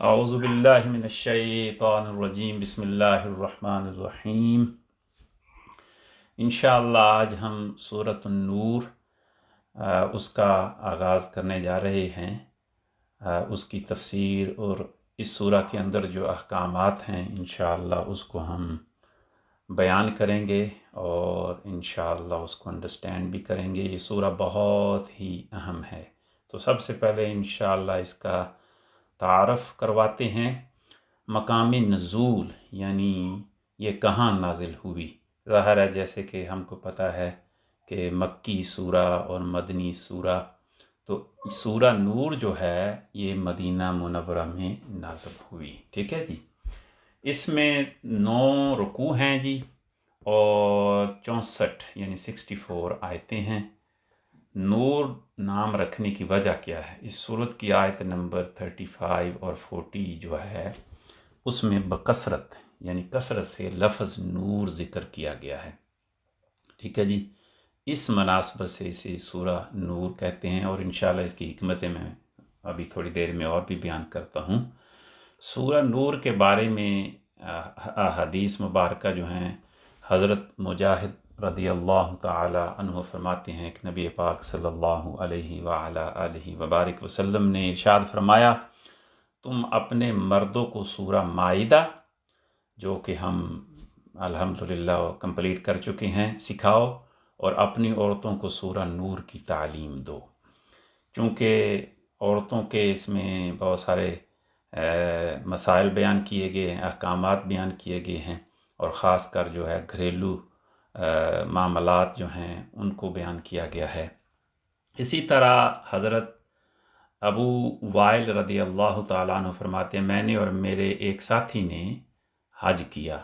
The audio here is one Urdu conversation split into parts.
اعوذ باللہ من الشیطان الرجیم، بسم اللہ الرحمن الرحیم۔ انشاءاللہ آج ہم سورۃ النور اس کا آغاز کرنے جا رہے ہیں۔ اس کی تفسیر اور اس سورہ کے اندر جو احکامات ہیں انشاءاللہ اس کو ہم بیان کریں گے اور انشاءاللہ اس کو انڈرسٹینڈ بھی کریں گے۔ یہ سورہ بہت ہی اہم ہے، تو سب سے پہلے انشاءاللہ اس کا تعارف کرواتے ہیں۔ مقام نزول یعنی یہ کہاں نازل ہوئی۔ ظاہر ہے جیسے کہ ہم کو پتہ ہے کہ مکی سورہ اور مدنی سورہ، تو سورہ نور جو ہے یہ مدینہ منورہ میں نازل ہوئی، ٹھیک ہے جی۔ اس میں 9 رکوع ہیں جی، اور 64 یعنی 64 آیتیں ہیں۔ نور نام رکھنے کی وجہ کیا ہے؟ اس صورت کی آیت نمبر 35 اور 40 جو ہے اس میں بکثرت یعنی کثرت سے لفظ نور ذکر کیا گیا ہے، ٹھیک ہے جی۔ اس مناسبت سے اسے سورہ نور کہتے ہیں، اور انشاءاللہ اس کی حکمتیں میں ابھی تھوڑی دیر میں اور بھی بیان کرتا ہوں۔ سورہ نور کے بارے میں احادیث مبارکہ جو ہیں، حضرت مجاہد رضی اللہ تعالی عنہ فرماتے ہیں کہ نبی پاک صلی اللہ علیہ وآلہ آلہ وبارک وسلم نے ارشاد فرمایا، تم اپنے مردوں کو سورہ مائدہ، جو کہ ہم الحمدللہ کمپلیٹ کر چکے ہیں، سکھاؤ، اور اپنی عورتوں کو سورہ نور کی تعلیم دو۔ چونکہ عورتوں کے اس میں بہت سارے مسائل بیان کیے گئے ہیں، احکامات بیان کیے گئے ہیں، اور خاص کر جو ہے گھریلو معاملات جو ہیں ان کو بیان کیا گیا ہے۔ اسی طرح حضرت ابو وائل رضی اللہ تعالیٰ عنہ فرماتے ہیں، میں نے اور میرے ایک ساتھی نے حج کیا،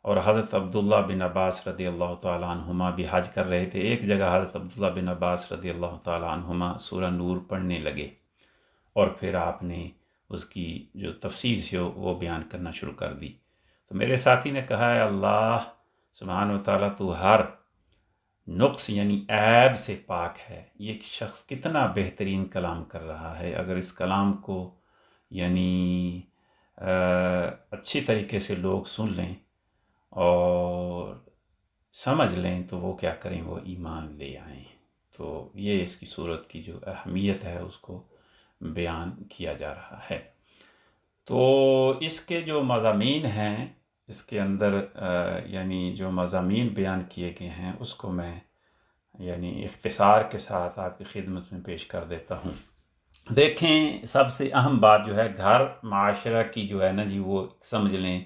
اور حضرت عبداللہ بن عباس رضی اللہ تعالیٰ عنہما بھی حج کر رہے تھے۔ ایک جگہ حضرت عبداللہ بن عباس رضی اللہ تعالیٰ عنہما سورہ نور پڑھنے لگے، اور پھر آپ نے اس کی جو تفسیر سے وہ بیان کرنا شروع کر دی۔ تو میرے ساتھی نے کہا، ہے اللہ سبحانہ و تعالیٰ تو ہر نقص یعنی عیب سے پاک ہے، یہ شخص کتنا بہترین کلام کر رہا ہے، اگر اس کلام کو یعنی اچھی طریقے سے لوگ سن لیں اور سمجھ لیں تو وہ کیا کریں، وہ ایمان لے آئیں۔ تو یہ اس کی صورت کی جو اہمیت ہے اس کو بیان کیا جا رہا ہے۔ تو اس کے جو مضامین ہیں، اس کے اندر یعنی جو مضامین بیان کیے گئے ہیں اس کو میں یعنی اختصار کے ساتھ آپ کی خدمت میں پیش کر دیتا ہوں۔ دیکھیں، سب سے اہم بات جو ہے گھر معاشرہ کی جو ہے نا جی، وہ سمجھ لیں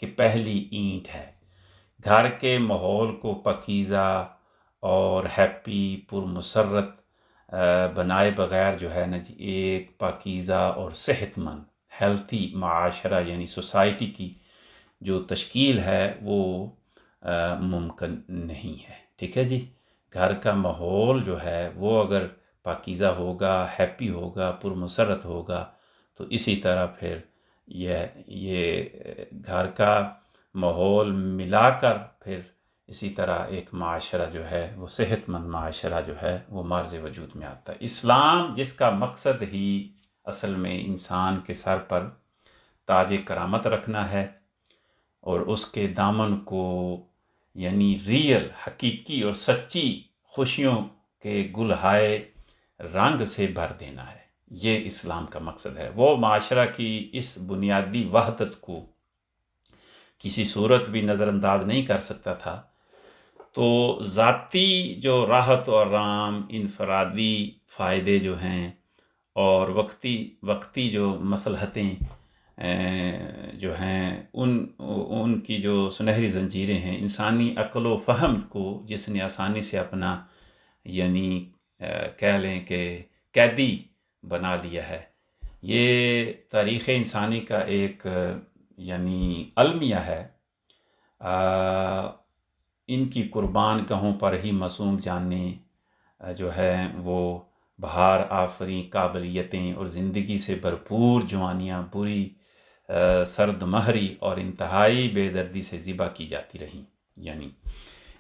کہ پہلی اینٹ ہے۔ گھر کے ماحول کو پاکیزہ اور ہیپی پرمسرت بنائے بغیر جو ہے نا جی، ایک پاکیزہ اور صحت مند ہیلتھی معاشرہ یعنی سوسائٹی کی جو تشکیل ہے وہ ممکن نہیں ہے، ٹھیک ہے جی۔ گھر کا ماحول جو ہے وہ اگر پاکیزہ ہوگا، ہیپی ہوگا، پرمسرت ہوگا، تو اسی طرح پھر یہ گھر کا ماحول ملا کر پھر اسی طرح ایک معاشرہ جو ہے وہ صحت مند معاشرہ جو ہے وہ مارز وجود میں آتا ہے۔ اسلام جس کا مقصد ہی اصل میں انسان کے سر پر تاج کرامت رکھنا ہے، اور اس کے دامن کو یعنی ریئل حقیقی اور سچی خوشیوں کے گلہائے رنگ سے بھر دینا ہے، یہ اسلام کا مقصد ہے۔ وہ معاشرہ کی اس بنیادی وحدت کو کسی صورت بھی نظر انداز نہیں کر سکتا تھا۔ تو ذاتی جو راحت اور آرام، انفرادی فائدے جو ہیں، اور وقتی جو مصلحتیں جو ہیں، ان کی جو سنہری زنجیریں ہیں، انسانی عقل و فہم کو جس نے آسانی سے اپنا یعنی کہہ لیں کہ قیدی بنا لیا ہے، یہ تاریخ انسانی کا ایک یعنی المیہ ہے۔ ان کی قربان گاہوں پر ہی معصوم جانیں جو ہے وہ بہار آفریں قابلیتیں اور زندگی سے بھرپور جوانیاں بری سرد مہری اور انتہائی بے دردی سے ذبح کی جاتی رہیں۔ یعنی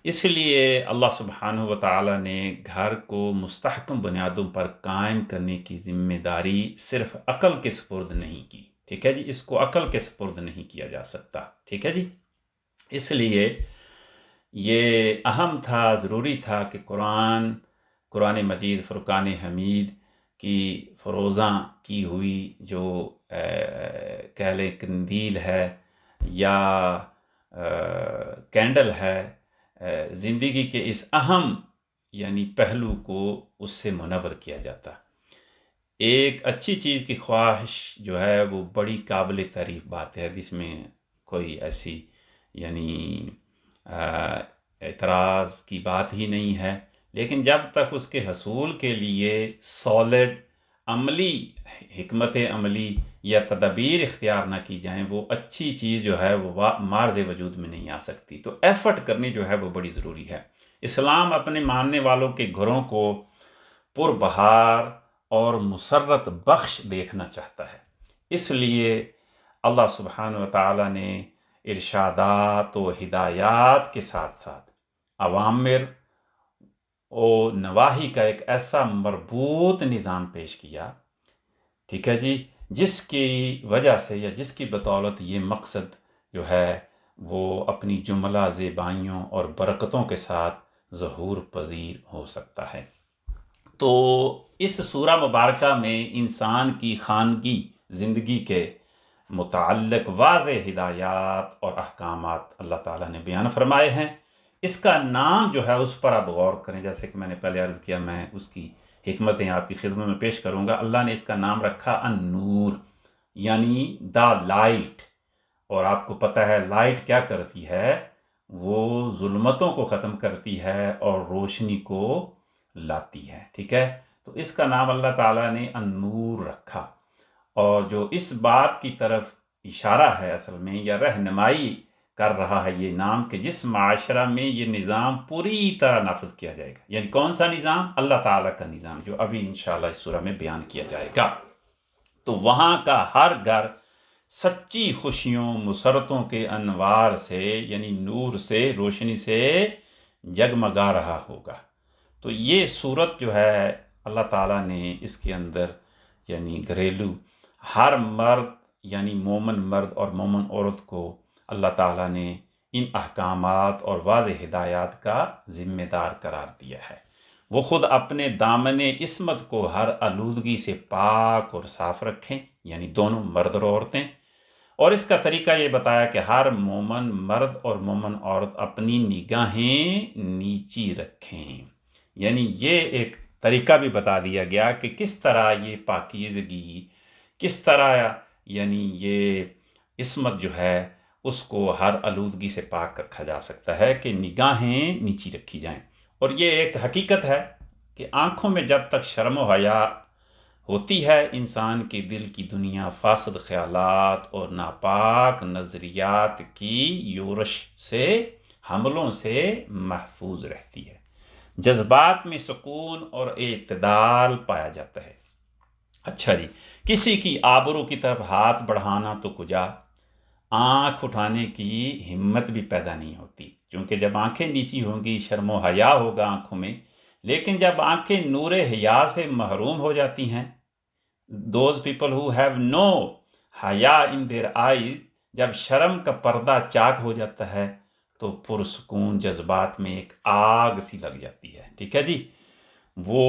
اس لیے اللہ سبحانہ و تعالیٰ نے گھر کو مستحکم بنیادوں پر قائم کرنے کی ذمہ داری صرف عقل کے سپرد نہیں کی، ٹھیک ہے جی، اس کو عقل کے سپرد نہیں کیا جا سکتا، ٹھیک ہے جی۔ اس لیے یہ اہم تھا، ضروری تھا کہ قرآن مجید فرقان حمید کی فروزاں کی ہوئی جو کہہ لیں قندیل ہے یا کینڈل ہے، زندگی کے اس اہم یعنی پہلو کو اس سے منور کیا جاتا۔ ایک اچھی چیز کی خواہش جو ہے وہ بڑی قابل تعریف بات ہے، جس میں کوئی ایسی یعنی اعتراض کی بات ہی نہیں ہے، لیکن جب تک اس کے حصول کے لیے سالڈ عملی حکمت عملی یا تدابیر اختیار نہ کی جائیں، وہ اچھی چیز جو ہے وہ مارز وجود میں نہیں آ سکتی۔ تو ایفرٹ کرنی جو ہے وہ بڑی ضروری ہے۔ اسلام اپنے ماننے والوں کے گھروں کو پربہار اور مسرت بخش دیکھنا چاہتا ہے، اس لیے اللہ سبحانہ و تعالیٰ نے ارشادات و ہدایات کے ساتھ ساتھ اوامر و نواہی کا ایک ایسا مربوط نظام پیش کیا، ٹھیک ہے جی، جس کی وجہ سے یا جس کی بدولت یہ مقصد جو ہے وہ اپنی جملہ زیبائیوں اور برکتوں کے ساتھ ظہور پذیر ہو سکتا ہے۔ تو اس سورہ مبارکہ میں انسان کی خانگی زندگی کے متعلق واضح ہدایات اور احکامات اللہ تعالیٰ نے بیان فرمائے ہیں۔ اس کا نام جو ہے اس پر آپ غور کریں، جیسے کہ میں نے پہلے عرض کیا، میں اس کی حکمتیں آپ کی خدمت میں پیش کروں گا۔ اللہ نے اس کا نام رکھا النور، یعنی دا لائٹ، اور آپ کو پتہ ہے لائٹ کیا کرتی ہے، وہ ظلمتوں کو ختم کرتی ہے اور روشنی کو لاتی ہے، ٹھیک ہے۔ تو اس کا نام اللہ تعالیٰ نے النور رکھا، اور جو اس بات کی طرف اشارہ ہے اصل میں یا رہنمائی کر رہا ہے یہ نام کہ جس معاشرہ میں یہ نظام پوری طرح نافذ کیا جائے گا، یعنی کون سا نظام؟ اللہ تعالیٰ کا نظام، جو ابھی انشاءاللہ اس سورہ میں بیان کیا جائے گا، تو وہاں کا ہر گھر سچی خوشیوں مسرتوں کے انوار سے یعنی نور سے، روشنی سے جگمگا رہا ہوگا۔ تو یہ صورت جو ہے اللہ تعالیٰ نے اس کے اندر یعنی گھریلو ہر مرد یعنی مومن مرد اور مومن عورت کو اللہ تعالیٰ نے ان احکامات اور واضح ہدایات کا ذمہ دار قرار دیا ہے۔ وہ خود اپنے دامن عصمت کو ہر آلودگی سے پاک اور صاف رکھیں، یعنی دونوں مرد اور عورتیں، اور اس کا طریقہ یہ بتایا کہ ہر مومن مرد اور مومن عورت اپنی نگاہیں نیچی رکھیں، یعنی یہ ایک طریقہ بھی بتا دیا گیا کہ کس طرح یہ پاکیزگی، کس طرح یعنی یہ عصمت جو ہے اس کو ہر آلودگی سے پاک رکھا جا سکتا ہے کہ نگاہیں نیچی رکھی جائیں۔ اور یہ ایک حقیقت ہے کہ آنکھوں میں جب تک شرم و حیا ہوتی ہے، انسان کے دل کی دنیا فاسد خیالات اور ناپاک نظریات کی یورش سے، حملوں سے محفوظ رہتی ہے۔ جذبات میں سکون اور اعتدال پایا جاتا ہے۔ اچھا جی، کسی کی آبرو کی طرف ہاتھ بڑھانا تو کجا، آنکھ اٹھانے کی ہمت بھی پیدا نہیں ہوتی، کیونکہ جب آنکھیں نیچی ہوں گی شرم و حیا ہوگا آنکھوں میں، لیکن جب آنکھیں نور حیا سے محروم ہو جاتی ہیں، those people who have no حیا in their eyes، جب شرم کا پردہ چاک ہو جاتا ہے تو پرسکون جذبات میں ایک آگ سی لگ جاتی ہے، ٹھیک ہے جی۔ وہ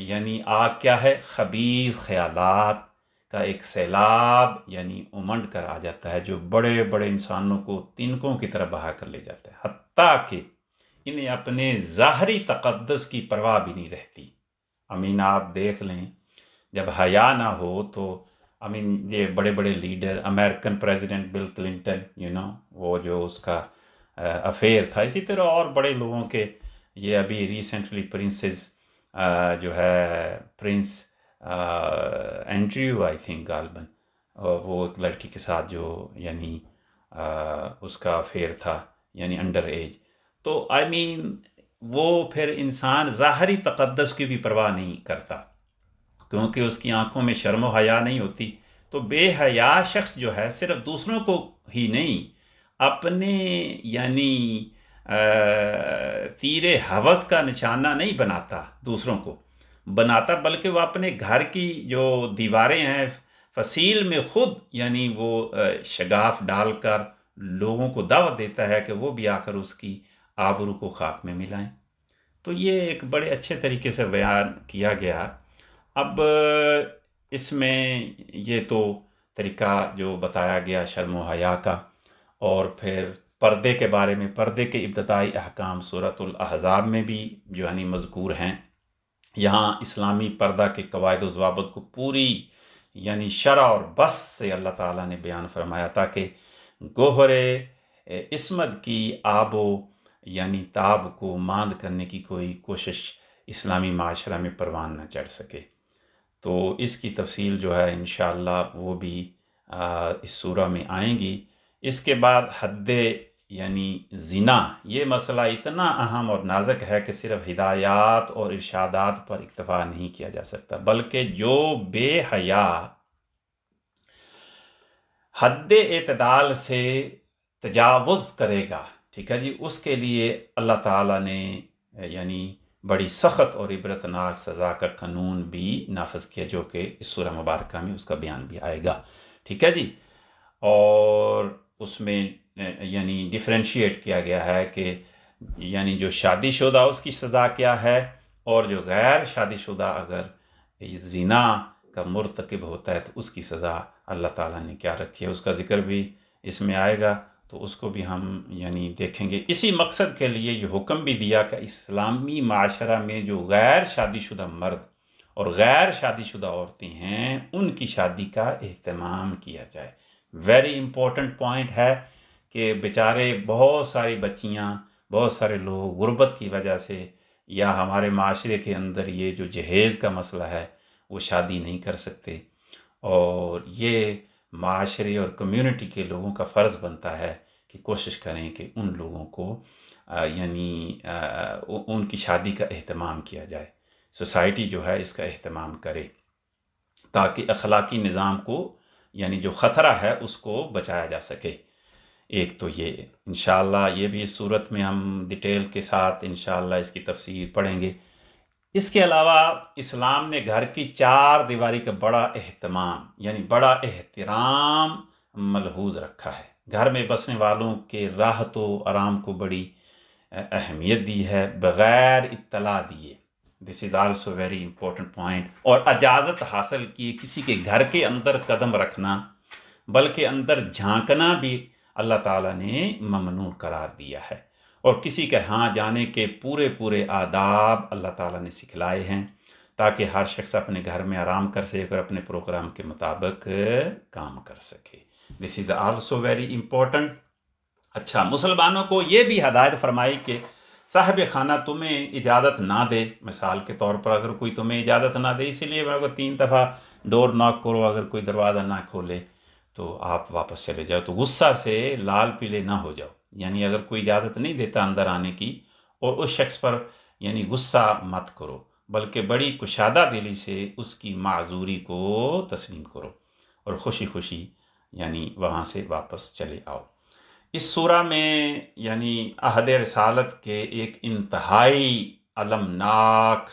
یعنی آگ کیا ہے؟ خبیث خیالات کا ایک سیلاب یعنی امنڈ کر آ جاتا ہے، جو بڑے بڑے انسانوں کو تنکوں کی طرح بہا کر لے جاتا ہے، حتیٰ کہ انہیں اپنے ظاہری تقدس کی پرواہ بھی نہیں رہتی۔ امین آپ دیکھ لیں، جب حیا نہ ہو تو یہ بڑے بڑے leader, American president Bill Clinton, وہ جو اس کا افیئر تھا، اسی طرح اور بڑے لوگوں کے، یہ ابھی ریسنٹلی پرنسز جو ہے پرنس اینڈریو آئی تھنک غالباً، وہ ایک لڑکی کے ساتھ جو یعنی اس کا افیئر تھا یعنی انڈر ایج، تو وہ پھر انسان ظاہری تقدس کی بھی پرواہ نہیں کرتا، کیونکہ اس کی آنکھوں میں شرم و حیا نہیں ہوتی۔ تو بے حیا شخص جو ہے صرف دوسروں کو ہی نہیں، اپنے یعنی تیر ہوس کا نشانہ نہیں بناتا، دوسروں کو بناتا، بلکہ وہ اپنے گھر کی جو دیواریں ہیں، فصیل میں خود یعنی وہ شگاف ڈال کر لوگوں کو دعوت دیتا ہے کہ وہ بھی آ کر اس کی آبرو کو خاک میں ملائیں۔ تو یہ ایک بڑے اچھے طریقے سے بیان کیا گیا۔ اب اس میں یہ تو طریقہ جو بتایا گیا شرم و حیا کا، اور پھر پردے کے بارے میں، پردے کے ابتدائی احکام سورۃ الاحزاب میں بھی جو یعنی مذکور ہیں۔ یہاں اسلامی پردہ کے قواعد و ضوابط کو پوری یعنی شرع اور بس سے اللہ تعالیٰ نے بیان فرمایا، تاکہ گوہر عصمت کی آب و یعنی تاب کو ماند کرنے کی کوئی کوشش اسلامی معاشرہ میں پروان نہ چڑھ سکے۔ تو اس کی تفصیل جو ہے انشاءاللہ وہ بھی اس سورہ میں آئیں گی۔ اس کے بعد حد یعنی زنا، یہ مسئلہ اتنا اہم اور نازک ہے کہ صرف ہدایات اور ارشادات پر اکتفا نہیں کیا جا سکتا، بلکہ جو بے حیا حد اعتدال سے تجاوز کرے گا، ٹھیک ہے جی، اس کے لیے اللہ تعالیٰ نے یعنی بڑی سخت اور عبرتناک سزا کا قانون بھی نافذ کیا، جو کہ اس سورہ مبارکہ میں اس کا بیان بھی آئے گا، ٹھیک ہے جی۔ اور اس میں یعنی ڈیفرینشیٹ کیا گیا ہے کہ یعنی جو شادی شدہ اس کی سزا کیا ہے، اور جو غیر شادی شدہ اگر زنا کا مرتکب ہوتا ہے تو اس کی سزا اللہ تعالیٰ نے کیا رکھی ہے، اس کا ذکر بھی اس میں آئے گا، تو اس کو بھی ہم یعنی دیکھیں گے۔ اسی مقصد کے لیے یہ حکم بھی دیا کہ اسلامی معاشرہ میں جو غیر شادی شدہ مرد اور غیر شادی شدہ عورتیں ہیں ان کی شادی کا اہتمام کیا جائے۔ ویری امپورٹنٹ پوائنٹ ہے کہ بیچارے بہت ساری بچیاں، بہت سارے لوگ غربت کی وجہ سے یا ہمارے معاشرے کے اندر یہ جو جہیز کا مسئلہ ہے وہ شادی نہیں کر سکتے، اور یہ معاشرے اور کمیونٹی کے لوگوں کا فرض بنتا ہے کہ کوشش کریں کہ ان لوگوں کو یعنی ان کی شادی کا اہتمام کیا جائے، سوسائٹی جو ہے اس کا اہتمام کرے، تاکہ اخلاقی نظام کو یعنی جو خطرہ ہے اس کو بچایا جا سکے۔ ایک تو یہ انشاءاللہ یہ بھی اس صورت میں ہم ڈیٹیل کے ساتھ انشاءاللہ اس کی تفسیر پڑھیں گے۔ اس کے علاوہ اسلام نے گھر کی چار دیواری کا بڑا اہتمام یعنی بڑا احترام ملحوظ رکھا ہے۔ گھر میں بسنے والوں کے راحت و آرام کو بڑی اہمیت دی ہے، بغیر اطلاع دیے، this is also very important point, اور اجازت حاصل کیے کسی کے گھر کے اندر قدم رکھنا بلکہ اندر جھانکنا بھی اللہ تعالیٰ نے ممنوع قرار دیا ہے، اور کسی کے ہاں جانے کے پورے آداب اللہ تعالیٰ نے سکھلائے ہیں، تاکہ ہر شخص اپنے گھر میں آرام کر سکے اور اپنے پروگرام کے مطابق کام کر سکے۔ دس از آلسو ویری امپورٹنٹ۔ اچھا، مسلمانوں کو یہ بھی ہدایت فرمائی کہ صاحب خانہ تمہیں اجازت نہ دے، مثال کے طور پر اگر کوئی تمہیں اجازت نہ دے، اسی لیے اگر 3 دفعہ ڈور ناک کرو، اگر کوئی دروازہ نہ کھولے تو آپ واپس چلے جاؤ، تو غصہ سے لال پیلے نہ ہو جاؤ، یعنی اگر کوئی اجازت نہیں دیتا اندر آنے کی اور اس شخص پر یعنی غصہ مت کرو، بلکہ بڑی کشادہ دلی سے اس کی معذوری کو تسلیم کرو اور خوشی خوشی یعنی وہاں سے واپس چلے آؤ۔ اس سورہ میں یعنی عہد رسالت کے ایک انتہائی المناک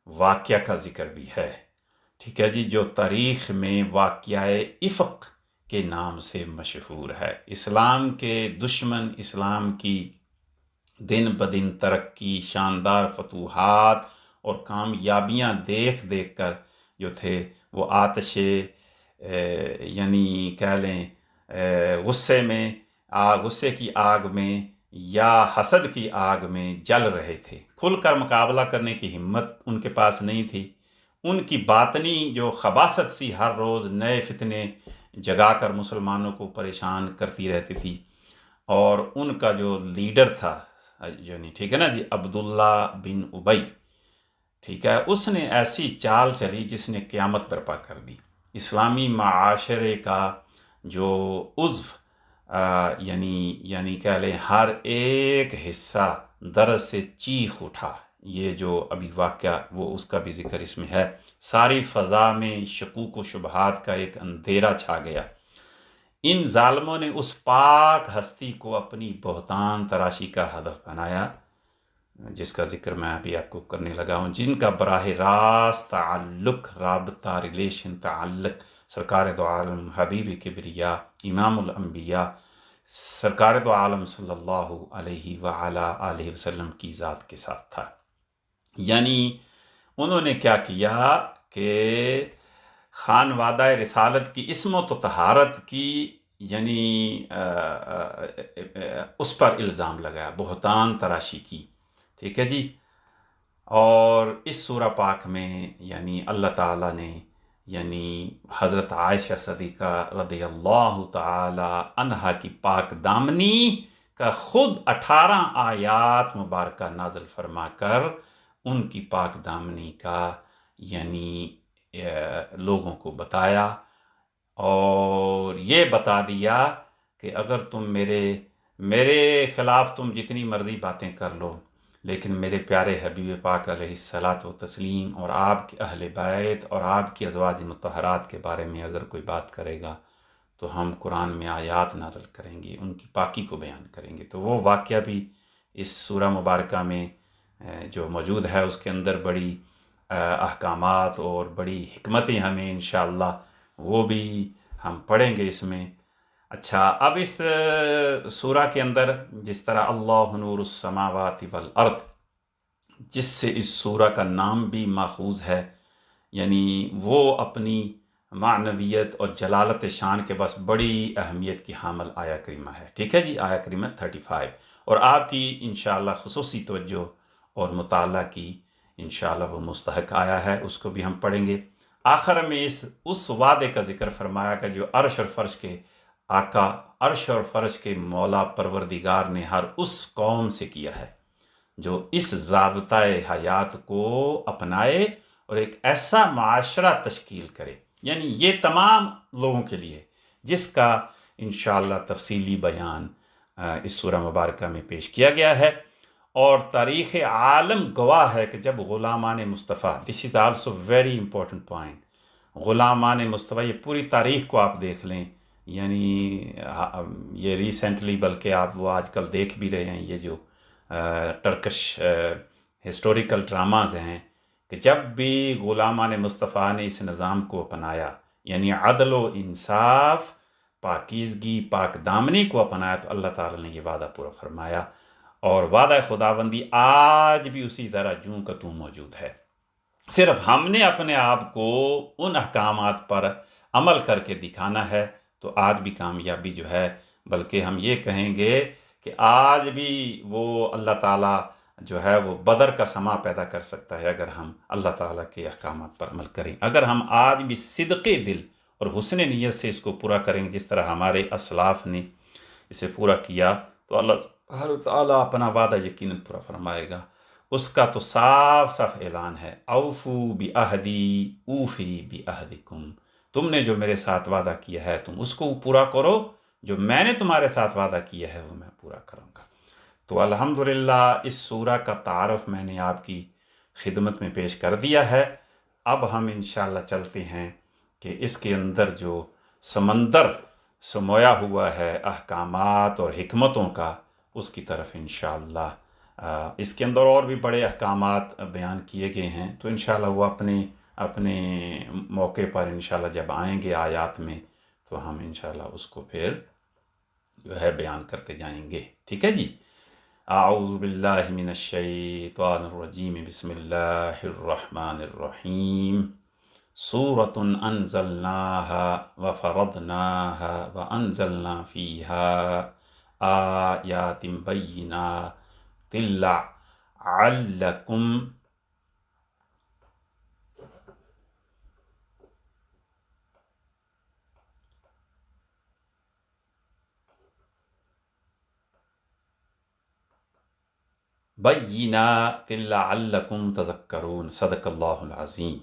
واقعہ کا ذکر بھی ہے، ٹھیک ہے جی، جو تاریخ میں واقعہ افق کے نام سے مشہور ہے۔ اسلام کے دشمن اسلام کی دن بدن ترقی، شاندار فتوحات اور کامیابیاں دیکھ کر جو تھے وہ آتش یعنی کہہ لیں غصے کی آگ میں یا حسد کی آگ میں جل رہے تھے۔ کھل کر مقابلہ کرنے کی ہمت ان کے پاس نہیں تھی۔ ان کی باطنی جو خباثت سی ہر روز نئے فتنے جگا کر مسلمانوں کو پریشان کرتی رہتی تھی، اور ان کا جو لیڈر تھا یعنی ٹھیک ہے نا جی، عبداللہ بن ابی، ٹھیک ہے، اس نے ایسی چال چلی جس نے قیامت برپا کر دی۔ اسلامی معاشرے کا جو عضو یعنی کہہ لیں ہر ایک حصہ درد سے چیخ اٹھا۔ یہ جو ابھی واقعہ وہ اس کا بھی ذکر اس میں ہے۔ ساری فضا میں شکوک و شبہات کا ایک اندھیرا چھا گیا۔ ان ظالموں نے اس پاک ہستی کو اپنی بہتان تراشی کا ہدف بنایا، جس کا ذکر میں ابھی آپ کو کرنے لگا ہوں، جن کا براہ راست تعلق، رابطہ، ریلیشن، تعلق سرکار دو عالم حبیب کبریا امام الانبیاء سرکار دو عالم صلی اللہ علیہ وآلہ آلہ وسلم کی ذات کے ساتھ تھا۔ یعنی انہوں نے کیا کیا کہ خانوادہ رسالت کی عصمت و طہارت کی یعنی اس پر الزام لگایا، بہتان تراشی کی، ٹھیک ہے جی۔ اور اس سورہ پاک میں یعنی اللہ تعالیٰ نے یعنی حضرت عائشہ صدیقہ رضی اللہ تعالی عنہا کی پاک دامنی کا خود 18 آیات مبارکہ نازل فرما کر ان کی پاک دامنی کا یعنی لوگوں کو بتایا، اور یہ بتا دیا کہ اگر تم میرے خلاف تم جتنی مرضی باتیں کر لو، لیکن میرے پیارے حبیب پاک علیہ الصلاۃ والتسلیم اور آپ کے اہل بیت اور آپ کی ازواج مطہرات کے بارے میں اگر کوئی بات کرے گا تو ہم قرآن میں آیات نازل کریں گے، ان کی پاکی کو بیان کریں گے۔ تو وہ واقعہ بھی اس سورہ مبارکہ میں جو موجود ہے، اس کے اندر بڑی احکامات اور بڑی حکمتیں ہمیں انشاءاللہ وہ بھی ہم پڑھیں گے اس میں۔ اچھا، اب اس سورہ کے اندر جس طرح اللہ نور السماوات والارض، جس سے اس سورہ کا نام بھی ماخوذ ہے، یعنی وہ اپنی معنویت اور جلالت شان کے بس بڑی اہمیت کی حامل آیہ کریمہ ہے، ٹھیک ہے جی۔ آیہ کریمہ 35 اور آپ کی انشاءاللہ خصوصی توجہ اور مطالعہ کی انشاءاللہ وہ مستحق آیا ہے، اس کو بھی ہم پڑھیں گے۔ آخر میں اس وعدے کا ذکر فرمایا کہ جو عرش اور فرش کے آقا، عرش اور فرش کے مولا پروردگار نے ہر اس قوم سے کیا ہے جو اس ضابطۂ حیات کو اپنائے اور ایک ایسا معاشرہ تشکیل کرے، یعنی یہ تمام لوگوں کے لیے، جس کا انشاءاللہ تفصیلی بیان اس سورہ مبارکہ میں پیش کیا گیا ہے۔ اور تاریخ عالم گواہ ہے کہ جب غلامان Mustafa, this is also very important point, غلامان مصطفیٰ، یہ پوری تاریخ کو آپ دیکھ لیں، یعنی یہ ریسنٹلی بلکہ آپ وہ آج کل دیکھ بھی رہے ہیں، یہ جو ٹرکش ہسٹوریکل ڈراماز ہیں، کہ جب بھی غلامان مصطفیٰ نے اس نظام کو اپنایا، یعنی عدل و انصاف، پاکیزگی، پاک دامنی کو اپنایا، تو اللہ تعالیٰ نے یہ وعدہ پورا فرمایا، اور وعدہ خداوندی آج بھی اسی طرح جوں کا توں موجود ہے۔ صرف ہم نے اپنے آپ کو ان احکامات پر عمل کر کے دکھانا ہے، تو آج بھی کامیابی جو ہے، بلکہ ہم یہ کہیں گے کہ آج بھی وہ اللہ تعالیٰ جو ہے وہ بدر کا سما پیدا کر سکتا ہے اگر ہم اللہ تعالیٰ کے احکامات پر عمل کریں۔ اگر ہم آج بھی صدق دل اور حسن نیت سے اس کو پورا کریں گے، جس طرح ہمارے اسلاف نے اسے پورا کیا، تو اللہ تعالیٰ اپنا وعدہ یقیناً پورا فرمائے گا۔ اس کا تو صاف صاف اعلان ہے، اوفو بعہدی اوفی بعہدکم، تم نے جو میرے ساتھ وعدہ کیا ہے تم اس کو پورا کرو، جو میں نے تمہارے ساتھ وعدہ کیا ہے وہ میں پورا کروں گا۔ تو الحمدللہ اس سورہ کا تعارف میں نے آپ کی خدمت میں پیش کر دیا ہے۔ اب ہم انشاءاللہ چلتے ہیں کہ اس کے اندر جو سمندر سمویا ہوا ہے احکامات اور حکمتوں کا، اس کی طرف انشاءاللہ اس کے اندر اور بھی بڑے احکامات بیان کیے گئے ہیں، تو انشاءاللہ وہ اپنے موقع پر انشاءاللہ جب آئیں گے آیات میں، تو ہم انشاءاللہ اس کو پھر جو ہے بیان کرتے جائیں گے، ٹھیک ہے جی۔ اعوذ باللہ من الشیطان الرجیم، بسم اللہ الرحمن الرحیم۔ سورۃ انزلناها وفرضناها وانزلنا فیہا آیات بینات لعلکم بینات لعلکم تذکرون، صدق اللہ العظیم۔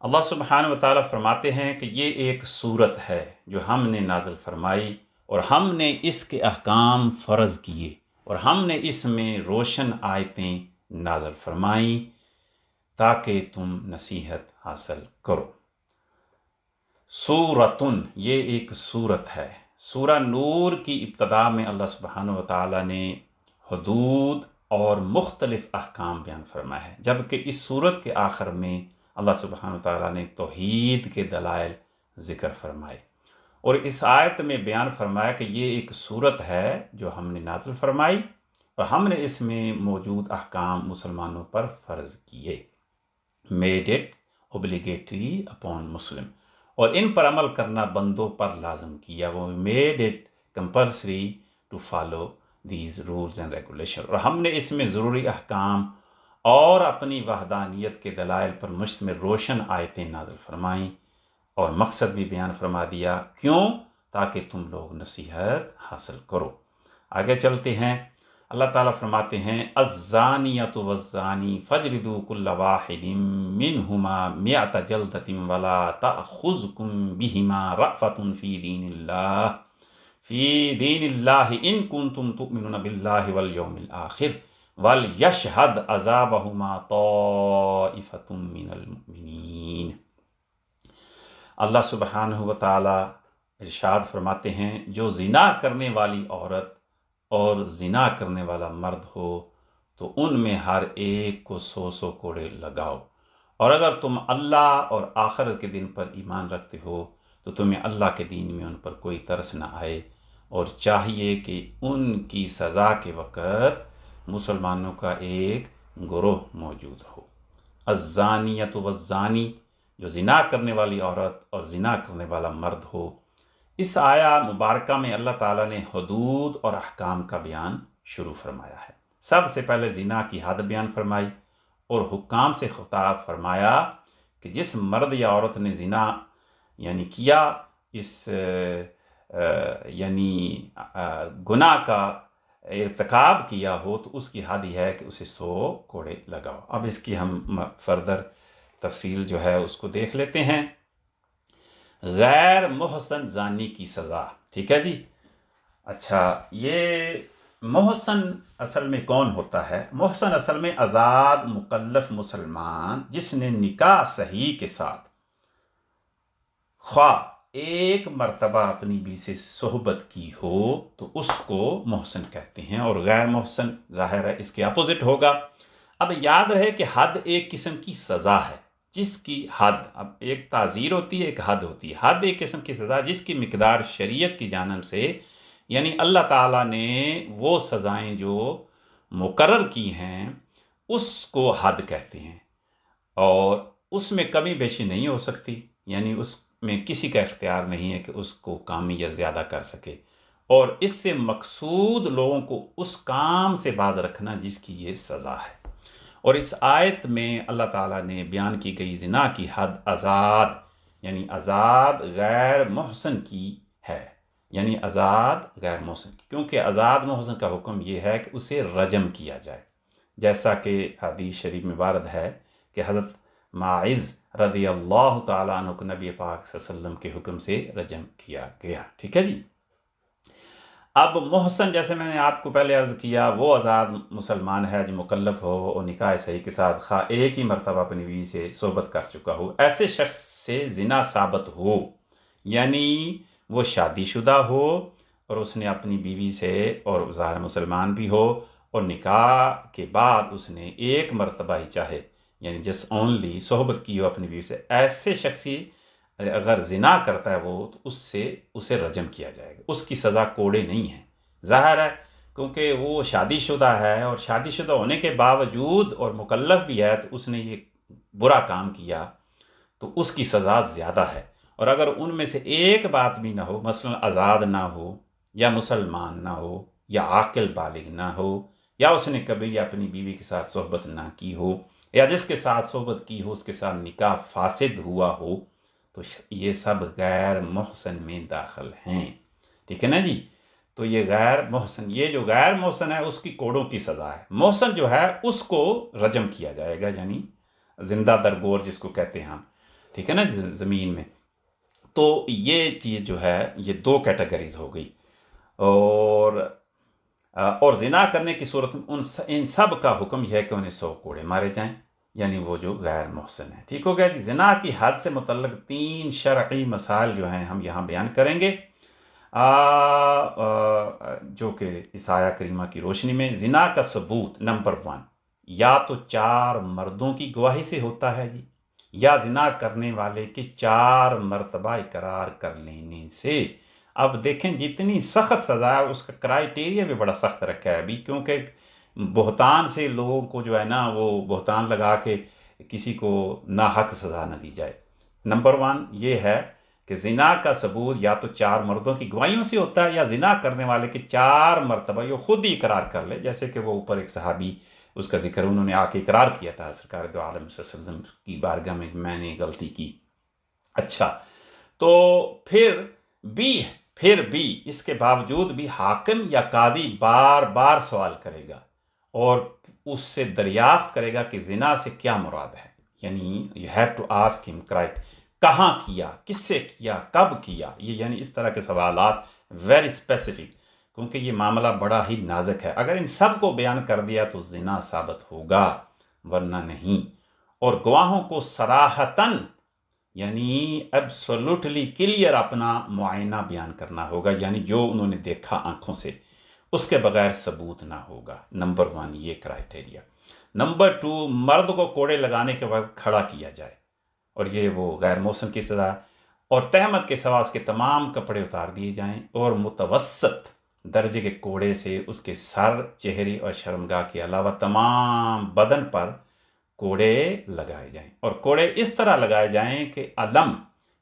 اللہ سبحانہ وتعالیٰ فرماتے ہیں کہ یہ ایک صورت ہے جو ہم نے نازل فرمائی، اور ہم نے اس کے احکام فرض کیے، اور ہم نے اس میں روشن آیتیں نازل فرمائیں تاکہ تم نصیحت حاصل کرو۔ سورتن، یہ ایک صورت ہے۔ سورہ نور کی ابتدا میں اللہ سبحانہ وتعالیٰ نے حدود اور مختلف احکام بیان فرمائے ہیں، جبکہ اس صورت کے آخر میں اللہ سبحانہ تعالیٰ نے توحید کے دلائل ذکر فرمائے، اور اس آیت میں بیان فرمایا کہ یہ ایک صورت ہے جو ہم نے نازل فرمائی اور ہم نے اس میں موجود احکام مسلمانوں پر فرض کیے، میڈ اٹ obligatory upon مسلم، اور ان پر عمل کرنا بندوں پر لازم کیا، وہ made it compulsory to follow these rules and regulations، اور ہم نے اس میں ضروری احکام اور اپنی وحدانیت کے دلائل پر مشتمل روشن آیتیں نازل فرمائیں، اور مقصد بھی بیان فرما دیا، کیوں؟ تاکہ تم لوگ نصیحت حاصل کرو۔ آگے چلتے ہیں، اللہ تعالیٰ فرماتے ہیں الزانیۃ والزانی فاجلدوا کل واحد منہما مئۃ جلدۃ ولا تأخذکم بہما رأفۃ فی دین اللہ ان کنتم تؤمنون باللہ والیوم الآخر ولیشہد عذابہما طائفۃ من المؤمنین۔ اللہ سبحانہ و تعالیٰ ارشاد فرماتے ہیں، جو زنا کرنے والی عورت اور زنا کرنے والا مرد ہو تو ان میں ہر ایک کو 100 کوڑے لگاؤ، اور اگر تم اللہ اور آخرت کے دن پر ایمان رکھتے ہو تو تمہیں اللہ کے دین میں ان پر کوئی ترس نہ آئے، اور چاہیے کہ ان کی سزا کے وقت مسلمانوں کا ایک گروہ موجود ہو۔ الزانیۃ والزانی، جو زنا کرنے والی عورت اور زنا کرنے والا مرد ہو۔ اس آیا مبارکہ میں اللہ تعالیٰ نے حدود اور احکام کا بیان شروع فرمایا ہے۔ سب سے پہلے زنا کی حد بیان فرمائی اور حکام سے خطاب فرمایا کہ جس مرد یا عورت نے زنا یعنی کیا، اس گناہ کا ارتکاب کیا ہو تو اس کی حد یہ ہے کہ اسے 100 کوڑے لگاؤ۔ اب اس کی ہم فردر تفصیل جو ہے اس کو دیکھ لیتے ہیں۔ غیر محسن زانی کی سزا، ٹھیک ہے جی۔ اچھا، یہ محسن اصل میں کون ہوتا ہے؟ محسن اصل میں آزاد مکلف مسلمان جس نے نکاح صحیح کے ساتھ خواہ ایک مرتبہ اپنی بیوی سے صحبت کی ہو تو اس کو محسن کہتے ہیں، اور غیر محسن ظاہر ہے اس کے اپوزٹ ہوگا۔ اب یاد رہے کہ حد ایک قسم کی سزا ہے، جس کی حد، اب ایک تعزیر ہوتی ہے، ایک حد ہوتی ہے۔ حد ایک قسم کی سزا جس کی مقدار شریعت کی جانب سے، یعنی اللہ تعالیٰ نے وہ سزائیں جو مقرر کی ہیں اس کو حد کہتے ہیں، اور اس میں کمی بیشی نہیں ہو سکتی، یعنی اس میں کسی کا اختیار نہیں ہے کہ اس کو کم یا زیادہ کر سکے، اور اس سے مقصود لوگوں کو اس کام سے باز رکھنا جس کی یہ سزا ہے۔ اور اس آیت میں اللہ تعالیٰ نے بیان کی گئی زنا کی حد آزاد، یعنی آزاد غیر محسن کی ہے، یعنی آزاد غیر محسن کی، کیونکہ آزاد محسن کا حکم یہ ہے کہ اسے رجم کیا جائے، جیسا کہ حدیث شریف میں وارد ہے کہ حضرت ماعز رضی اللہ تعالیٰ عنہ کو نبی پاک صلی اللہ علیہ وسلم کے حکم سے رجم کیا گیا، ٹھیک ہے جی۔ اب محسن، جیسے میں نے آپ کو پہلے عرض کیا، وہ آزاد مسلمان ہے جو مکلف ہو اور نکاح صحیح کے ساتھ خواہ ایک ہی مرتبہ اپنی بیوی سے صحبت کر چکا ہو۔ ایسے شخص سے زنا ثابت ہو، یعنی وہ شادی شدہ ہو اور اس نے اپنی بیوی سے، اور ظاہر مسلمان بھی ہو، اور نکاح کے بعد اس نے ایک مرتبہ ہی چاہے، یعنی جس اونلی صحبت کی ہو اپنی بیوی سے، ایسے شخصی اگر زنا کرتا ہے وہ، تو اسے رجم کیا جائے گا، اس کی سزا کوڑے نہیں ہے، ظاہر ہے کیونکہ وہ شادی شدہ ہے، اور شادی شدہ ہونے کے باوجود اور مکلف بھی ہے، تو اس نے یہ برا کام کیا تو اس کی سزا زیادہ ہے۔ اور اگر ان میں سے ایک بات بھی نہ ہو، مثلا آزاد نہ ہو، یا مسلمان نہ ہو، یا عاقل بالغ نہ ہو، یا اس نے کبھی اپنی بیوی کے ساتھ صحبت نہ کی ہو، یا جس کے ساتھ صحبت کی ہو اس کے ساتھ نکاح فاسد ہوا ہو، تو یہ سب غیر محسن میں داخل ہیں، ٹھیک ہے نا جی۔ تو یہ غیر محسن، یہ جو غیر محسن ہے اس کی کوڑوں کی سزا ہے، محسن جو ہے اس کو رجم کیا جائے گا، یعنی زندہ درگور جس کو کہتے ہیں ہم، ٹھیک ہے نا، زمین میں۔ تو یہ چیز جو ہے یہ 2 کیٹیگریز ہو گئی، اور زنا کرنے کی صورت میں ان سب کا حکم یہ ہے کہ انہیں 100 کوڑے مارے جائیں، یعنی وہ جو غیر محسن ہے، ٹھیک ہو گیا جی۔ زنا کی حد سے متعلق 3 شرعی مسائل جو ہیں ہم یہاں بیان کریں گے، جو کہ اس آیہ کریمہ کی روشنی میں۔ زنا کا ثبوت، نمبر 1، یا تو 4 مردوں کی گواہی سے ہوتا ہے جی، یا زنا کرنے والے کے 4 مرتبہ اقرار کر لینے سے۔ اب دیکھیں جتنی سخت سزا ہے اس کا کرائیٹیریا بھی بڑا سخت رکھا ہے ابھی، کیونکہ بہتان سے لوگوں کو جو ہے نا وہ بہتان لگا کے کسی کو ناحق سزا نہ دی جائے۔ نمبر 1 یہ ہے کہ زنا کا ثبوت یا تو 4 مردوں کی گواہیوں سے ہوتا ہے، یا زنا کرنے والے کے 4 مرتبہ یہ خود ہی اقرار کر لے، جیسے کہ وہ اوپر ایک صحابی اس کا ذکر انہوں نے آ کے اقرار کیا تھا سرکار دو عالم صلی اللہ علیہ وسلم کی بارگاہ میں نے غلطی کی۔ اچھا، تو پھر بھی اس کے باوجود بھی حاکم یا قاضی بار بار سوال کرے گا اور اس سے دریافت کرے گا کہ زنا سے کیا مراد ہے، یعنی you have to ask him correct، کہاں کیا، کس سے کیا، کب کیا، یہ یعنی اس طرح کے سوالات ویری اسپیسیفک، کیونکہ یہ معاملہ بڑا ہی نازک ہے۔ اگر ان سب کو بیان کر دیا تو زنا ثابت ہوگا، ورنہ نہیں۔ اور گواہوں کو صراحتاً یعنی ایبسولوٹلی کلیئر اپنا معائنہ بیان کرنا ہوگا، یعنی جو انہوں نے دیکھا آنکھوں سے، اس کے بغیر ثبوت نہ ہوگا۔ نمبر 1 یہ کرائیٹیریا۔ نمبر 2 مرد کو کوڑے لگانے کے وقت کھڑا کیا جائے، اور یہ وہ غیر محسن کی سزا، اور تہمت کے سوا اس کے تمام کپڑے اتار دیے جائیں، اور متوسط درجے کے کوڑے سے اس کے سر، چہرے اور شرمگاہ کے علاوہ تمام بدن پر کوڑے لگائے جائیں، اور کوڑے اس طرح لگائے جائیں کہ علم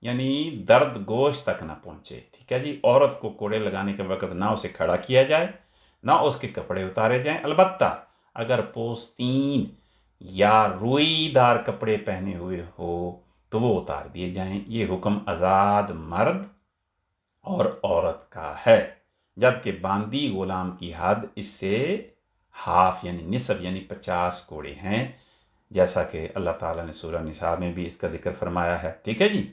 یعنی درد گوشت تک نہ پہنچے۔ ٹھیک ہے جی، عورت کو کوڑے لگانے کے وقت نہ اسے کھڑا کیا جائے، نہ اس کے کپڑے اتارے جائیں، البتہ اگر پوستین یا روئی دار کپڑے پہنے ہوئے ہو تو وہ اتار دیے جائیں۔ یہ حکم آزاد مرد اور عورت کا ہے، جبکہ باندی غلام کی حد اس سے ہاف یعنی نصف یعنی 50 کوڑے ہیں، جیسا کہ اللہ تعالیٰ نے سورہ نساء میں بھی اس کا ذکر فرمایا ہے۔ ٹھیک ہے جی،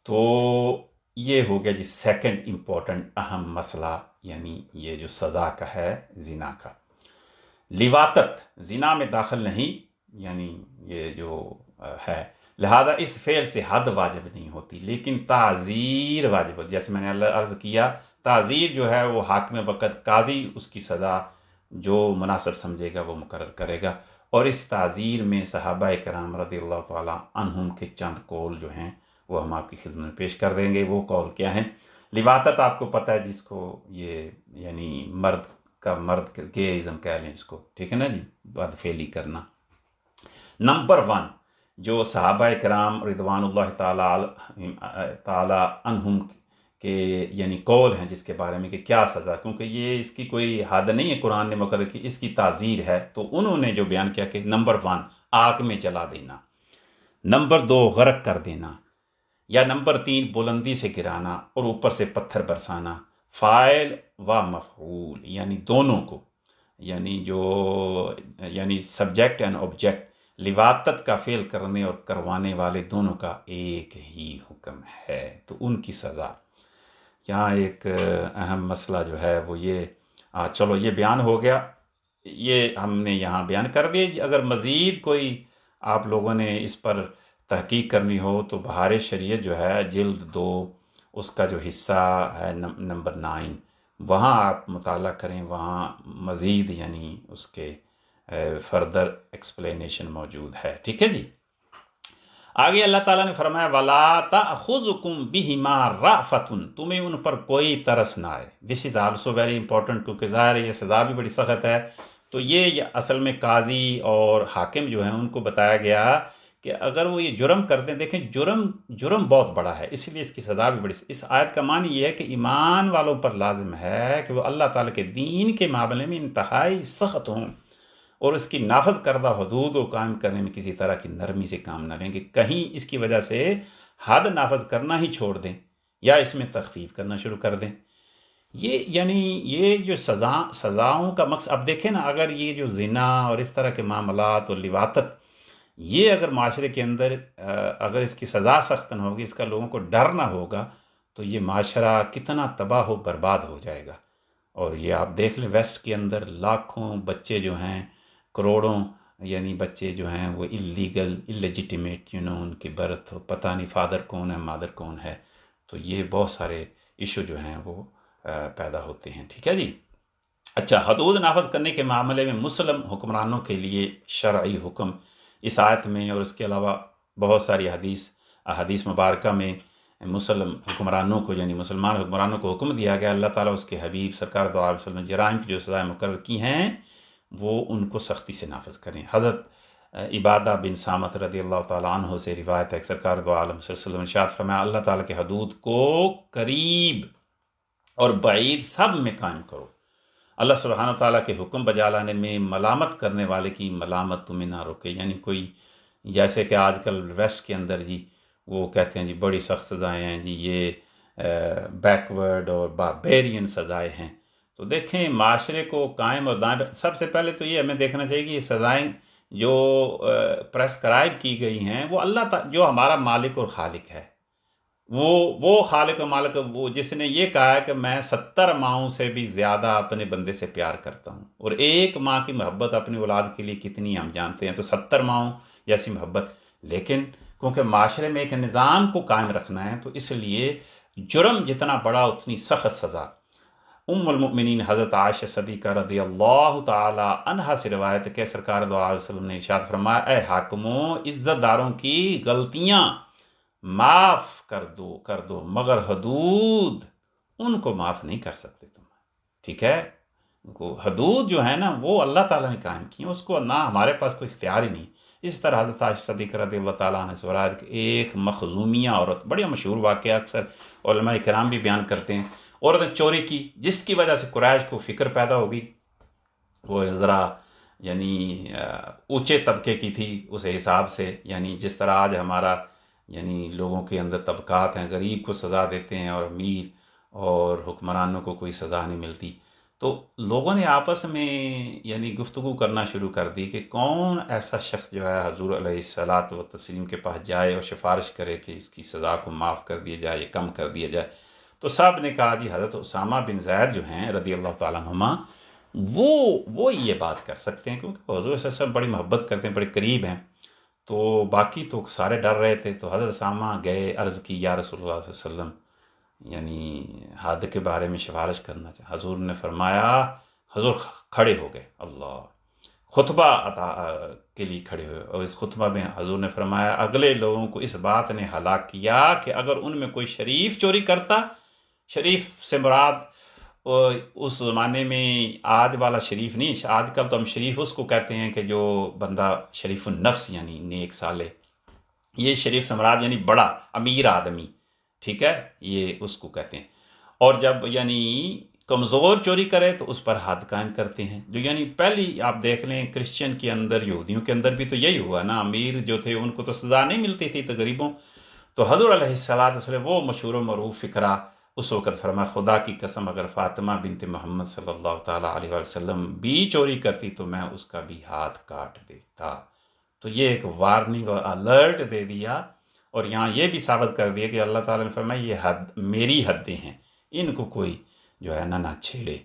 تو یہ ہو گیا جی سیکنڈ امپورٹنٹ اہم مسئلہ، یعنی یہ جو سزا کا ہے زنا کا۔ لواطت زنا میں داخل نہیں، یعنی یہ جو ہے، لہذا اس فعل سے حد واجب نہیں ہوتی، لیکن تعزیر واجب ہوتی۔ جیسے میں نے عرض کیا، تعزیر جو ہے وہ حاکم وقت قاضی اس کی سزا جو مناسب سمجھے گا وہ مقرر کرے گا، اور اس تعزیر میں صحابہ کرام رضی اللہ تعالیٰ عنہم کے چند قول جو ہیں وہ ہم آپ کی خدمت میں پیش کر دیں گے۔ وہ قول کیا ہیں؟ لواطت آپ کو پتہ ہے جس کو یہ یعنی مرد گیئزم کہہ لیں اس کو، ٹھیک ہے نا جی، بدفعلی کرنا۔ نمبر 1 جو صحابہ کرام رضوان اللہ تعالی عنہم کے یعنی قول ہیں جس کے بارے میں کہ کیا سزا، کیونکہ یہ اس کی کوئی حد نہیں ہے قرآن نے مقرر کی، اس کی تعزیر ہے، تو انہوں نے جو بیان کیا کہ نمبر 1 آگ میں جلا دینا، نمبر 2 غرق کر دینا، یا نمبر 3 بلندی سے گرانا اور اوپر سے پتھر برسانا، فاعل و مفعول یعنی دونوں کو، یعنی سبجیکٹ اینڈ آبجیکٹ، لواطت کا فعل کرنے اور کروانے والے دونوں کا ایک ہی حکم ہے، تو ان کی سزا۔ یہاں ایک اہم مسئلہ جو ہے وہ یہ، چلو یہ بیان ہو گیا، یہ ہم نے یہاں بیان کر دیا۔ اگر مزید کوئی آپ لوگوں نے اس پر تحقیق کرنی ہو تو بہار شریعت جو ہے جلد 2 اس کا جو حصہ ہے نمبر 9، وہاں آپ مطالعہ کریں، وہاں مزید یعنی اس کے فردر ایکسپلینیشن موجود ہے۔ ٹھیک ہے جی، آگے اللہ تعالیٰ نے فرمایا وَلَا تَأْخُذُكُمْ بِهِمَا رَأْفَةٌ، تمہیں ان پر کوئی ترس نہ آئے۔ دس از آلسو ویری امپورٹنٹ، کیونکہ ظاہر ہے یہ سزا بھی بڑی سخت ہے، تو یہ اصل میں قاضی اور حاکم جو ہیں ان کو بتایا گیا کہ اگر وہ یہ جرم کرتے ہیں، دیکھیں جرم بہت بڑا ہے، اس لیے اس کی سزا بھی بڑی۔ اس آیت کا معنی یہ ہے کہ ایمان والوں پر لازم ہے کہ وہ اللہ تعالیٰ کے دین کے معاملے میں انتہائی سخت ہوں، اور اس کی نافذ کردہ حدود کو قائم کرنے میں کسی طرح کی نرمی سے کام نہ لیں، کہ کہیں اس کی وجہ سے حد نافذ کرنا ہی چھوڑ دیں یا اس میں تخفیف کرنا شروع کر دیں۔ یہ جو سزاؤں کا مقصد، اب دیکھیں نا، اگر یہ جو زنا اور اس طرح کے معاملات اور لواطت، یہ اگر معاشرے کے اندر اگر اس کی سزا سخت نہ ہوگی، اس کا لوگوں کو ڈر نہ ہوگا، تو یہ معاشرہ کتنا تباہ و برباد ہو جائے گا۔ اور یہ آپ دیکھ لیں ویسٹ کے اندر لاکھوں بچے جو ہیں، کروڑوں یعنی بچے جو ہیں وہ اللیجیٹیمیٹ ان کی برتھ، پتہ نہیں فادر کون ہے مادر کون ہے، تو یہ بہت سارے ایشو جو ہیں وہ پیدا ہوتے ہیں۔ ٹھیک ہے جی، اچھا، حدود نافذ کرنے کے معاملے میں مسلم حکمرانوں کے لیے شرعی حکم اس آیت میں اور اس کے علاوہ بہت ساری احادیث مبارکہ میں حکمرانوں کو یعنی مسلمان حکمرانوں کو حکم دیا گیا، اللہ تعالیٰ اس کے حبیب سرکار دو عالم وسلم نے جرائم کی جو سزائیں مقرر کی ہیں وہ ان کو سختی سے نافذ کریں۔ حضرت عبادہ بن صامت رضی اللہ تعالیٰ عنہ سے روایت ہے کہ سرکار دو عالم صلی اللہ علیہ وسلم نے ارشاد فرمایا، اللہ تعالیٰ کے حدود کو قریب اور بعید سب میں قائم کرو۔ اللہ سبحانہ تعالیٰ کے حکم بجا لانے میں ملامت کرنے والے کی ملامت تمہیں نہ روکے۔ یعنی کوئی جیسے کہ آج کل ویسٹ کے اندر جی وہ کہتے ہیں جی بڑی سخت سزائیں ہیں جی، یہ بیکورڈ اور باربیرین سزائیں ہیں۔ تو دیکھیں معاشرے کو قائم اور دائم، سب سے پہلے تو یہ ہمیں دیکھنا چاہیے کہ یہ سزائیں جو پریسکرائب کی گئی ہیں وہ اللہ جو ہمارا مالک اور خالق ہے، وہ خالق و مالک، وہ جس نے یہ کہا ہے کہ میں 70 ماؤں سے بھی زیادہ اپنے بندے سے پیار کرتا ہوں، اور ایک ماں کی محبت اپنی اولاد کے لیے کتنی ہم جانتے ہیں، تو 70 ماؤں جیسی محبت۔ لیکن کیونکہ معاشرے میں ایک نظام کو قائم رکھنا ہے تو اس لیے جرم جتنا بڑا اتنی سخت سزا۔ ام المؤمنین حضرت عائشہ صدیقہ رضی اللہ تعالی عنہا سے روایت ہے کہ سرکار دو علیہ وسلم نے ارشاد فرمایا، اے حاکموں، عزت داروں کی غلطیاں معاف کر دو مگر حدود ان کو معاف نہیں کر سکتے تم، ٹھیک ہے؟ حدود جو ہے نا وہ اللہ تعالیٰ نے قائم کی ہیں، اس کو نہ ہمارے پاس کوئی اختیار ہی نہیں۔ اس طرح حضرت عائشہ صدیقہ رضی اللہ تعالیٰ عنہ سے روایت کہ ایک مخزومیہ عورت، بڑی مشہور واقعہ اکثر علماء کرام بھی بیان کرتے ہیں، عورت نے چوری کی جس کی وجہ سے قریش کو فکر پیدا ہو گئی، وہ ذرا یعنی اونچے طبقے کی تھی اس حساب سے، یعنی جس طرح آج ہمارا یعنی لوگوں کے اندر طبقات ہیں، غریب کو سزا دیتے ہیں اور امیر اور حکمرانوں کو کوئی سزا نہیں ملتی، تو لوگوں نے آپس میں یعنی گفتگو کرنا شروع کر دی کہ کون ایسا شخص جو ہے حضور علیہ الصلاۃ والتسلیم کے پاس جائے اور سفارش کرے کہ اس کی سزا کو معاف کر دیا جائے یا کم کر دیا جائے۔ تو سب نے کہا جی حضرت اسامہ بن زید جو ہیں رضی اللہ تعالیٰ عنہما وہ یہ بات کر سکتے ہیں، کیونکہ حضور صلی اللہ علیہ وسلم بڑی محبت کرتے ہیں، بڑے قریب ہیں، تو باقی تو سارے ڈر رہے تھے۔ تو حضرت اسامہ گئے، عرض کی یا رسول اللہ صلی اللہ علیہ وسلم یعنی حد کے بارے میں سفارش کرنا چاہے۔ حضور نے فرمایا، حضور کھڑے ہو گئے، اللہ خطبہ کے لیے کھڑے ہوئے، اور اس خطبہ میں حضور نے فرمایا اگلے لوگوں کو اس بات نے ہلاک کیا کہ اگر ان میں کوئی شریف چوری کرتا، شریف سے مراد اس زمانے میں آج والا شریف نہیں، آج کل تو ہم شریف اس کو کہتے ہیں کہ جو بندہ شریف النفس یعنی نیک صالح، یہ شریف سے مراد یعنی بڑا امیر آدمی، ٹھیک ہے، یہ اس کو کہتے ہیں۔ اور جب یعنی کمزور چوری کرے تو اس پر حد قائم کرتے ہیں، جو یعنی پہلی آپ دیکھ لیں کرسچن کے اندر، یہودیوں کے اندر بھی تو یہی ہوا نا، امیر جو تھے ان کو تو سزا نہیں ملتی تھی تو غریبوں۔ تو حضور علیہ الصلاۃ والسلام وہ مشہور و معروف فقرہ اس وقت فرمایا، خدا کی قسم اگر فاطمہ بنت محمد صلی اللہ تعالیٰ علیہ وسلم بھی چوری کرتی تو میں اس کا بھی ہاتھ کاٹ دیتا۔ تو یہ ایک وارننگ اور الرٹ دے دیا، اور یہاں یہ بھی ثابت کر دیا کہ اللہ تعالیٰ نے فرمایا یہ حد میری حدیں ہیں، ان کو کوئی جو ہے نہ چھیڑے۔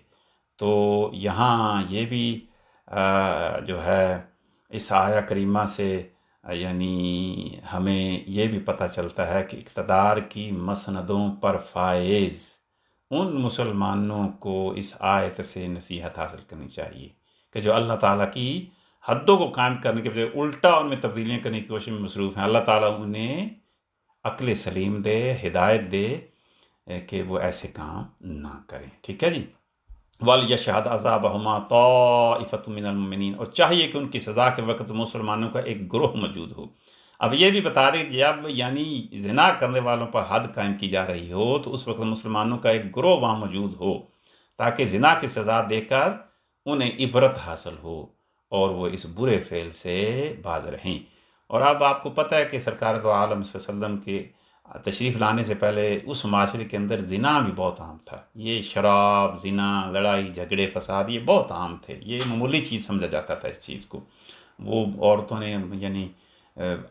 تو یہاں یہ بھی جو ہے اس آیہ کریمہ سے یعنی ہمیں یہ بھی پتہ چلتا ہے کہ اقتدار کی مسندوں پر فائز ان مسلمانوں کو اس آیت سے نصیحت حاصل کرنی چاہیے کہ جو اللہ تعالیٰ کی حدوں کو قائم کرنے کے بجائے الٹا ان میں تبدیلیاں کرنے کی کوشش میں مصروف ہیں۔ اللہ تعالیٰ انہیں عقل سلیم دے، ہدایت دے کہ وہ ایسے کام نہ کریں، ٹھیک ہے جی۔ وَلْيَشْهَدْ عَذَابَهُمَا طَائِفَةٌ مِّنَ الْمُؤْمِنِينَ، اور چاہیے کہ ان کی سزا کے وقت مسلمانوں کا ایک گروہ موجود ہو۔ اب یہ بھی بتا رہے کہ جب یعنی زنا کرنے والوں پر حد قائم کی جا رہی ہو تو اس وقت مسلمانوں کا ایک گروہ وہاں موجود ہو تاکہ زنا کی سزا دے کر انہیں عبرت حاصل ہو اور وہ اس برے فعل سے باز رہیں۔ اور اب آپ کو پتہ ہے کہ سرکار دو عالم صلی اللہ علیہ وسلم کے تشریف لانے سے پہلے اس معاشرے کے اندر زنا بھی بہت عام تھا، یہ شراب، زنا، لڑائی جھگڑے فساد یہ بہت عام تھے، یہ معمولی چیز سمجھا جاتا تھا اس چیز کو۔ وہ عورتوں نے یعنی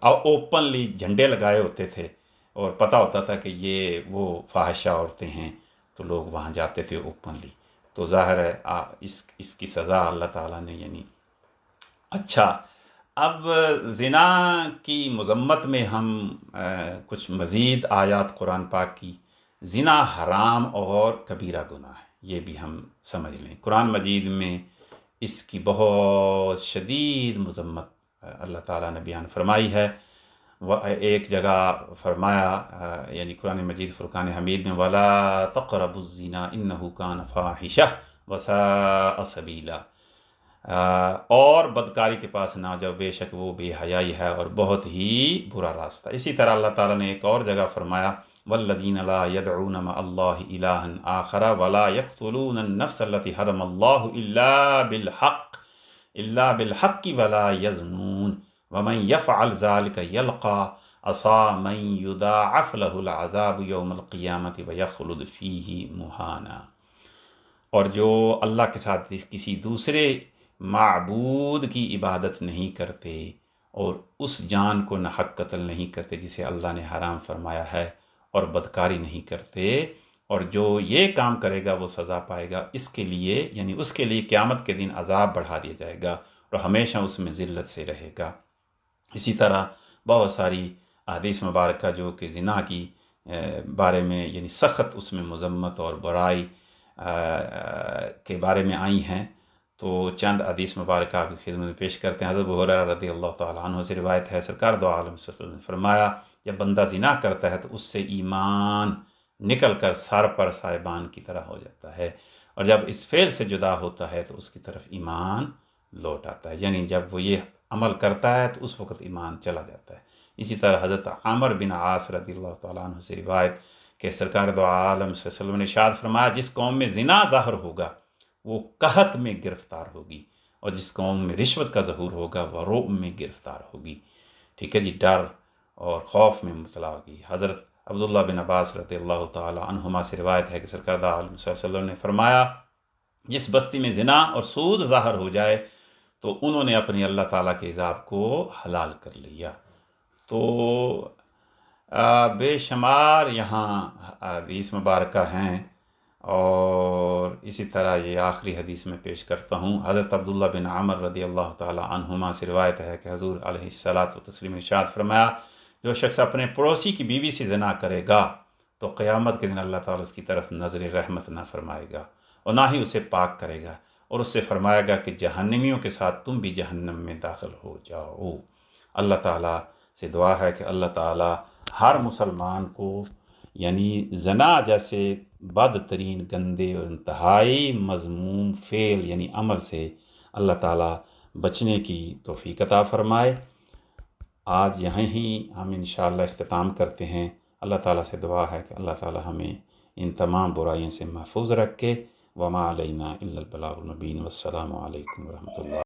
اوپنلی جھنڈے لگائے ہوتے تھے اور پتہ ہوتا تھا کہ یہ وہ فاحشہ عورتیں ہیں تو لوگ وہاں جاتے تھے اوپنلی، تو ظاہر ہے اس کی سزا اللہ تعالیٰ نے یعنی اچھا۔ اب زنا کی مذمت میں ہم کچھ مزید آیات قرآن پاک کی، زنا حرام اور کبیرہ گناہ ہے، یہ بھی ہم سمجھ لیں۔ قرآن مجید میں اس کی بہت شدید مذمت اللہ تعالیٰ نے بیان فرمائی ہے۔ ایک جگہ فرمایا یعنی قرآن مجید فرقان حمید میں وَلَا تَقْرَبُوا الزِّنَا إِنَّهُ كَانَ فَاحِشَةً وَسَاءَ سَبِيلًا، اور بدکاری کے پاس نہ جاؤ، بے شک وہ بے حیائی ہے اور بہت ہی برا راستہ۔ اسی طرح اللہ تعالیٰ نے ایک اور جگہ فرمایا وَالَّذِينَ لَا يَدْعُونَ مَعَ اللَّهِ إِلَٰهًا آخَرَ وَلَا يَقْتُلُونَ النَّفْسَ الَّتِي حَرَمَ اللَّهُ إِلَّا بِالْحَقِّ وَلَا يَزْنُونَ وَمَن يَفْعَلْ ذَلِكَ يَلْقَىٰ عَصَامًا يُضَاعَفْ لَهُ الْعَذَابُ يَوْمَ الْقِيَامَةِ وَيَخْلُدْ فِيهِ مُهَانًا، اور جو اللہ کے ساتھ کسی دوسرے معبود کی عبادت نہیں کرتے اور اس جان کو ناحق قتل نہیں کرتے جسے اللہ نے حرام فرمایا ہے، اور بدکاری نہیں کرتے، اور جو یہ کام کرے گا وہ سزا پائے گا، اس کے لیے یعنی اس کے لیے قیامت کے دن عذاب بڑھا دیا جائے گا اور ہمیشہ اس میں ذلت سے رہے گا۔ اسی طرح بہت ساری احادیث مبارکہ جو کہ زنا کی بارے میں یعنی سخت اس میں مذمت اور برائی کے بارے میں آئی ہیں، تو چند حدیث مبارکہ آپ کی خدمت میں پیش کرتے ہیں۔ حضرت ابو ہریرہ رضی اللہ تعالیٰ عنہ سے روایت ہے، سرکار دو عالم صلی اللہ علیہ وسلم نے فرمایا جب بندہ زنا کرتا ہے تو اس سے ایمان نکل کر سر پر سائبان کی طرح ہو جاتا ہے، اور جب اس فعل سے جدا ہوتا ہے تو اس کی طرف ایمان لوٹ آتا ہے، یعنی جب وہ یہ عمل کرتا ہے تو اس وقت ایمان چلا جاتا ہے۔ اسی طرح حضرت عامر بن عاص رضی اللہ تعالیٰ عنہ سے روایت کہ سرکار دو عالم صلی اللہ علیہ وسلم نے ارشاد فرمایا جس قوم میں زنا ظاہر ہوگا وہ قحط میں گرفتار ہوگی، اور جس قوم میں رشوت کا ظہور ہوگا وہ رعب میں گرفتار ہوگی، ٹھیک ہے جی، ڈر اور خوف میں مبتلا ہوگی۔ حضرت عبداللہ بن عباس رضی اللہ تعالیٰ عنہما سے روایت ہے کہ سرکار دو عالم صلی اللہ علیہ وسلم نے فرمایا جس بستی میں زنا اور سود ظاہر ہو جائے تو انہوں نے اپنی اللہ تعالیٰ کے عذاب کو حلال کر لیا۔ تو بے شمار یہاں حدیث مبارکہ ہیں، اور اسی طرح یہ آخری حدیث میں پیش کرتا ہوں۔ حضرت عبداللہ بن عمر رضی اللہ تعالیٰ عنہما سے روایت ہے کہ حضور علیہ الصلاۃ والتسلیم ارشاد فرمایا جو شخص اپنے پڑوسی کی بیوی سے زنا کرے گا تو قیامت کے دن اللہ تعالیٰ اس کی طرف نظر رحمت نہ فرمائے گا اور نہ ہی اسے پاک کرے گا، اور اس سے فرمائے گا کہ جہنمیوں کے ساتھ تم بھی جہنم میں داخل ہو جاؤ۔ اللہ تعالیٰ سے دعا ہے کہ اللہ تعالیٰ ہر مسلمان کو یعنی زنا جیسے بدترین گندے اور انتہائی مذموم فعل یعنی عمل سے اللہ تعالیٰ بچنے کی توفیق عطا فرمائے۔ آج یہیں ہی ہم انشاءاللہ اختتام کرتے ہیں۔ اللہ تعالیٰ سے دعا ہے کہ اللہ تعالیٰ ہمیں ان تمام برائیوں سے محفوظ رکھے۔ وما علینا الا البلاغ المبین۔ والسلام علیکم ورحمۃ اللہ۔